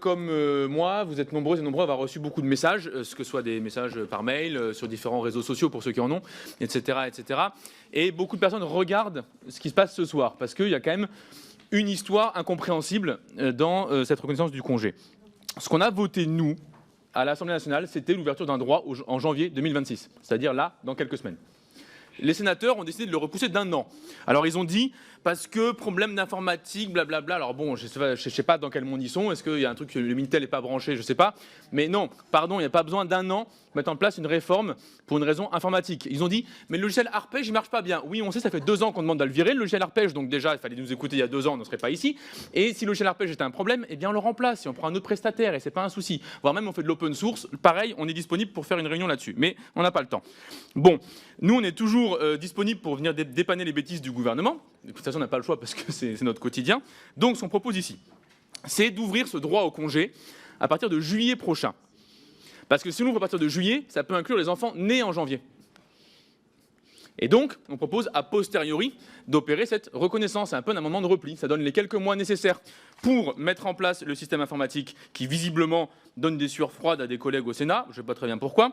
Comme moi, vous êtes nombreux et nombreux à avoir reçu beaucoup de messages, ce que ce soit des messages par mail, sur différents réseaux sociaux pour ceux qui en ont, etc., etc. Et beaucoup de personnes regardent ce qui se passe ce soir, parce qu'il y a quand même une histoire incompréhensible dans cette reconnaissance du congé. Ce qu'on a voté, nous, à l'Assemblée nationale, c'était l'ouverture d'un droit en janvier 2026, c'est-à-dire là, dans quelques semaines. Les sénateurs ont décidé de le repousser d'un an. Alors ils ont dit, parce que problème d'informatique, blablabla. Alors bon, je ne sais pas dans quel monde ils sont. Est-ce qu'il y a un truc que le Minitel n'est pas branché? Je ne sais pas. Mais non, pardon, il n'y a pas besoin d'un an pour mettre en place une réforme pour une raison informatique. Ils ont dit, mais le logiciel Arpège, il ne marche pas bien. Oui, on sait, ça fait 2 ans qu'on demande de le virer, le logiciel Arpège. Donc déjà, il fallait nous écouter il y a 2 ans, on ne serait pas ici. Et si le logiciel Arpège était un problème, eh bien on le remplace et on prend un autre prestataire et ce n'est pas un souci. Voire même on fait de l'open source. Pareil, on est disponible pour faire une réunion là-dessus. Mais on n'a pas le temps. Bon, nous, on est toujours disponible pour venir dépanner les bêtises du gouvernement. De toute façon, on n'a pas le choix parce que c'est notre quotidien. Donc, ce qu'on propose ici, c'est d'ouvrir ce droit au congé à partir de juillet prochain. Parce que si on ouvre à partir de juillet, ça peut inclure les enfants nés en janvier. Et donc, on propose a posteriori d'opérer cette reconnaissance. C'est un peu un amendement de repli. Ça donne les quelques mois nécessaires pour mettre en place le système informatique qui, visiblement, donne des sueurs froides à des collègues au Sénat. Je ne sais pas très bien pourquoi.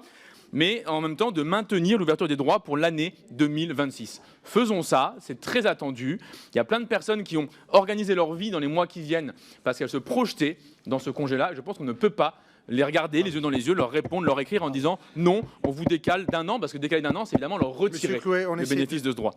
Mais en même temps de maintenir l'ouverture des droits pour l'année 2026. Faisons ça, c'est très attendu. Il y a plein de personnes qui ont organisé leur vie dans les mois qui viennent parce qu'elles se projetaient dans ce congé-là. Je pense qu'on ne peut pas les regarder les yeux dans les yeux, leur répondre, leur écrire en disant non, on vous décale d'un an, parce que décaler d'un an, c'est évidemment leur retirer le bénéfice de ce droit.